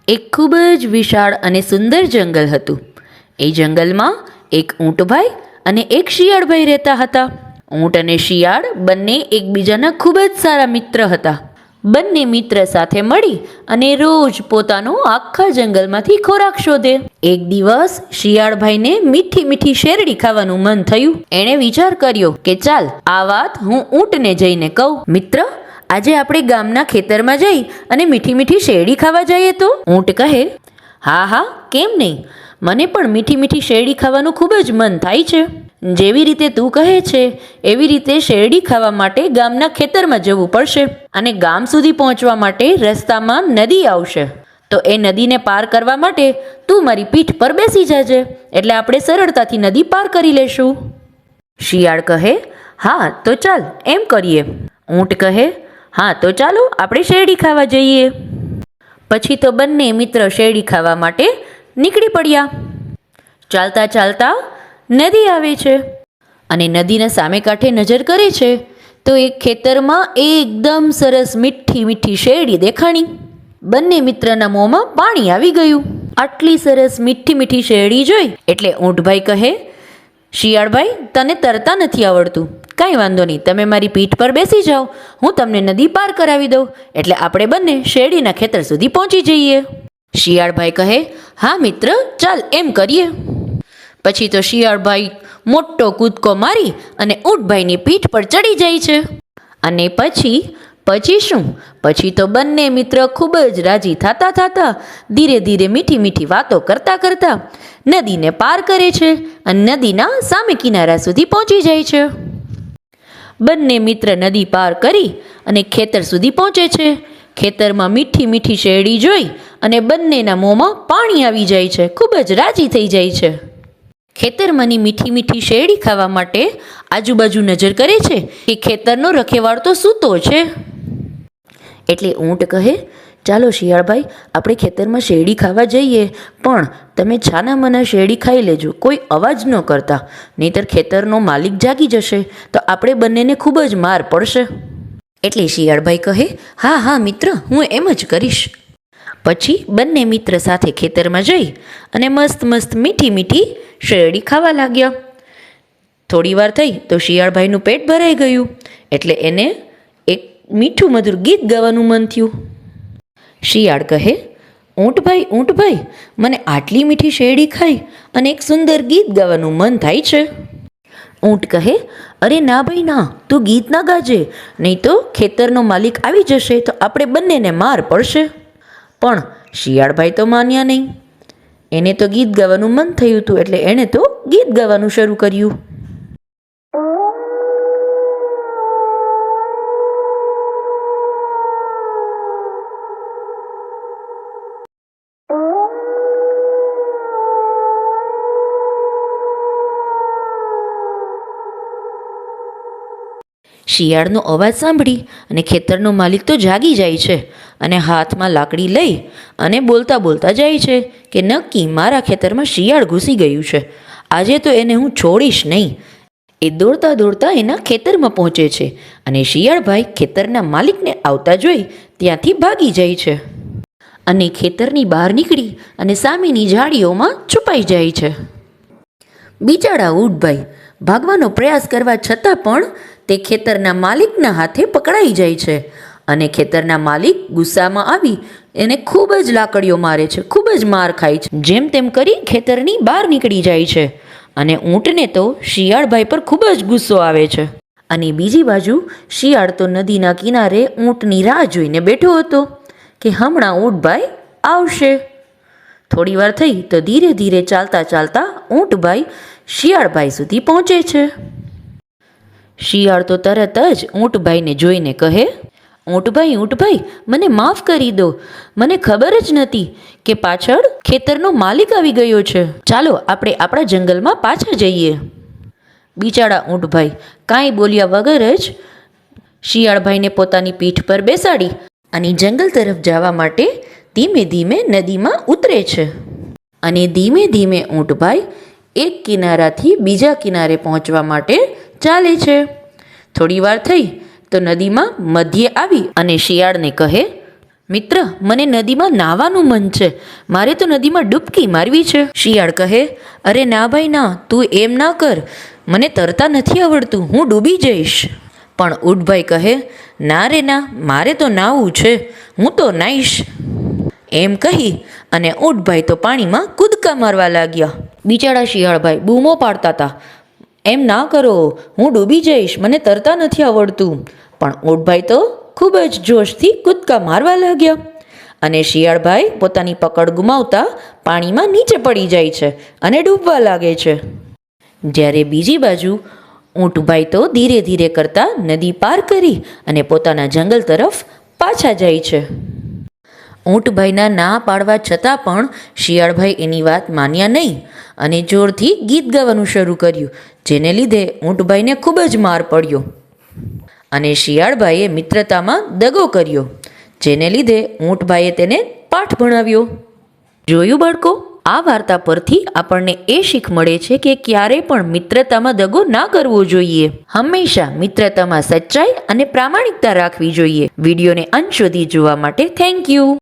એક ખૂબ જ વિશાળ અને સુંદર જંગલ હતું. એ જંગલમાં એક ઊંટભાઈ અને એક શિયાળભાઈ રહેતા હતા. ઊંટ અને શિયાળ બંને એકબીજાના ખૂબ જ સારા મિત્ર હતા. બંને મિત્ર સાથે મળી અને રોજ પોતાનો આખા જંગલમાંથી ખોરાક શોધે. એક દિવસ શિયાળભાઈને મીઠી મીઠી શેરડી ખાવાનું મન થયું. એણે વિચાર કર્યો કે ચાલ આ વાત હું ઊંટને જઈને કહું. મિત્ર, આજે આપણે ગામના ખેતરમાં જઈ અને મીઠી મીઠી શેરડી ખાવા જઈએ તો? ઊંટ કહે, હા હા, કેમ નહીં, મને પણ મીઠી મીઠી શેરડી ખાવાનું ખૂબ જ મન થાય છે. જેવી રીતે તું કહે છે એવી રીતે શેરડી ખાવા માટે ગામના ખેતરમાં જવું પડશે અને ગામ સુધી પહોંચવા માટે રસ્તામાં નદી આવશે. તો એ નદીને પાર કરવા માટે તું મારી પીઠ પર બેસી જાજે, એટલે આપણે સરળતાથી નદી પાર કરી લેશું. શિયાળ કહે, હા તો ચાલ એમ કરીએ. ઊંટ કહે, હા તો ચાલો આપણે શેરડી ખાવા જઈએ. પછી તો બંને મિત્ર શેરડી ખાવા માટે નીકળી પડ્યા. ચાલતા ચાલતા નદી આવે છે અને નદીના સામે કાંઠે નજર કરે છે તો એક ખેતરમાં એકદમ સરસ મીઠી મીઠી શેરડી દેખાણી. બંને મિત્રના મોંમાં પાણી આવી ગયું. આટલી સરસ મીઠી મીઠી શેરડી જોઈ એટલે ઊંટભાઈ કહે, શિયાળભાઈ, તને તરતા નથી આવડતું, કાંઈ વાંધો નહીં, તમે મારી પીઠ પર બેસી જાઓ, હું તમને નદી પાર કરાવી દઉં, એટલે આપણે બંને શેરડીના ખેતર સુધી પહોંચી જઈએ. શિયાળભાઈ કહે, હા મિત્ર, ચાલ એમ કરીએ. પછી તો શિયાળભાઈ મોટો કૂદકો મારી અને ઊંટભાઈની પીઠ પર ચડી જાય છે. અને પછી શું? પછી તો બંને મિત્ર ખૂબ જ રાજી થતા થતા ધીરે ધીરે મીઠી મીઠી વાતો કરતા કરતા નદીને પાર કરે છે અને નદીના સામે કિનારા સુધી પહોંચી જાય છે. બંને મિત્ર નદી પાર કરી અને ખેતર સુધી પહોંચે છે. ખેતરમાં મીઠી મીઠી શેરડી જોઈ અને બંનેના મોંમાં પાણી આવી જાય છે, ખૂબ જ રાજી થઈ જાય છે. ખેતરમાંની મીઠી મીઠી શેરડી ખાવા માટે આજુબાજુ નજર કરે છે કે ખેતરનો રખેવાળ તો સૂતો છે. એટલે ઊંટ કહે, ચાલો શિયાળભાઈ, આપણે ખેતરમાં શેરડી ખાવા જઈએ, પણ તમે છાના માના શેરડી ખાઈ લેજો, કોઈ અવાજ ન કરતા, નહીંતર ખેતરનો માલિક જાગી જશે તો આપણે બંનેને ખૂબ જ માર પડશે. એટલે શિયાળભાઈ કહે, હા હા મિત્ર, હું એમ જ કરીશ. પછી બંને મિત્ર સાથે ખેતરમાં જઈ અને મસ્ત મસ્ત મીઠી મીઠી શેરડી ખાવા લાગ્યા. થોડી વાર થઈ તો શિયાળભાઈનું પેટ ભરાઈ ગયું એટલે એને એક મીઠું મધુર ગીત ગાવાનું મન થયું. શિયાળ કહે, ઊંટભાઈ, મને આટલી મીઠી શેરડી ખાઈ અને એક સુંદર ગીત ગાવાનું મન થાય છે. ઊંટ કહે, અરે ના ભાઈ ના, તું ગીત ના ગાજે, નહીં તો ખેતરનો માલિક આવી જશે તો આપણે બંનેને માર પડશે. પણ શિયાળભાઈ તો માન્યા નહીં. એને તો ગીત ગાવાનું મન થયું હતું એટલે એણે તો ગીત ગાવાનું શરૂ કર્યું. શિયાળનો અવાજ સાંભળી અને ખેતરનો માલિક તો જાગી જાય છે અને હાથમાં લાકડી લઈ અને બોલતા બોલતા જાય છે કે નક્કી મારા ખેતરમાં શિયાળ ઘૂસી ગયું છે, આજે તો એને હું છોડીશ નહીં. એ દોડતા દોડતા એના ખેતરમાં પહોંચે છે અને શિયાળભાઈ ખેતરના માલિકને આવતા જોઈ ત્યાંથી ભાગી જાય છે અને ખેતરની બહાર નીકળી અને સામેની ઝાડીઓમાં છુપાઈ જાય છે. બિચારા ઊંટભાઈ ભાગવાનો પ્રયાસ કરવા છતાં પણ તે ખેતરના માલિકના હાથે પકડાઈ જાય છે અને ખેતરના માલિક ગુસ્સામાં આવી એને ખૂબ જ લાકડીઓ મારે છે, ખૂબ જ માર ખાય છે. જેમ તેમ કરી ખેતરની બહાર નીકળી જાય છે અને ઊંટને તો શિયાળભાઈ પર ખૂબ જ ગુસ્સો આવે છે. અને બીજી બાજુ શિયાળ તો નદીના કિનારે ઊંટની રાહ જોઈને બેઠો હતો કે હમણાં ઊંટભાઈ આવશે. થોડી વાર થઈ તો ધીરે ધીરે ચાલતા ચાલતા ઊંટભાઈ શિયાળભાઈ સુધી પહોંચે છે. શિયાળ તો તરત જ ઊંટભાઈને જોઈને કહે, ઊંટભાઈ, મને માફ કરી દો, મને ખબર જ નથી કે પાછળ ખેતરનો માલિક આવી ગયો છે. ચાલો આપણે આપણા જંગલમાં પાછા જઈએ. બિચારા ઊંટભાઈ કાંઈ બોલ્યા વગર જ શિયાળભાઈને પોતાની પીઠ પર બેસાડી અને જંગલ તરફ જવા માટે ધીમે ધીમે નદીમાં ઉતરે છે. અને ધીમે ધીમે ઊંટભાઈ એક કિનારાથી બીજા કિનારે પહોંચવા માટે ચાલે છે. થોડી વાર થઈ તો નદીમાં મધ્યે આવી અને શિયાળને કહે, મિત્ર, મને નદીમાં નાહવાનું મન છે. મારે તો નદીમાં ડૂબકી મારવી છે. શિયાળ કહે, અરે ના ભાઈ ના, તું એમ ના કર. મને તરતા નથી આવડતું, હું ડૂબી જઈશ. પણ ઊંટભાઈ કહે, ના રે ના, મારે તો નાહવું છે, હું તો નાહીશ. એમ કહી અને ઊંટભાઈ તો પાણીમાં કૂદકા મારવા લાગ્યા. બિચારા શિયાળભાઈ બૂમો પાડતા હતા, એમ ના કરો, હું ડૂબી જઈશ, મને તરતા નથી આવડતું. પણ ઊંટભાઈ તો ખૂબ જ જોશથી કૂદકા મારવા લાગ્યા અને શિયાળભાઈ પોતાની પકડ ગુમાવતા પાણીમાં નીચે પડી જાય છે અને ડૂબવા લાગે છે. જ્યારે બીજી બાજુ ઊંટભાઈ તો ધીરે ધીરે કરતા નદી પાર કરી અને પોતાના જંગલ તરફ પાછા જાય છે. ઊંટભાઈના ના પાડવા છતાં પણ શિયાળભાઈ એની વાત માન્યા નહીં અને જોરથી ગીત ગાવાનું શરૂ કર્યું, જેને લીધે ઊંટભાઈને ખૂબ જ માર પડ્યો અને શિયાળભાઈએ મિત્રતામાં દગો કર્યો, જેને લીધે ઊંટભાઈએ તેને પાઠ ભણાવ્યો. જોયું બાળકો, આ વાર્તા પરથી આપણને એ શીખ મળે છે કે ક્યારેય પણ મિત્રતામાં દગો ના કરવો જોઈએ. હંમેશા મિત્રતામાં સચ્ચાઈ અને પ્રામાણિકતા રાખવી જોઈએ. વિડીયોને અંત સુધી જોવા માટે થેન્ક યુ.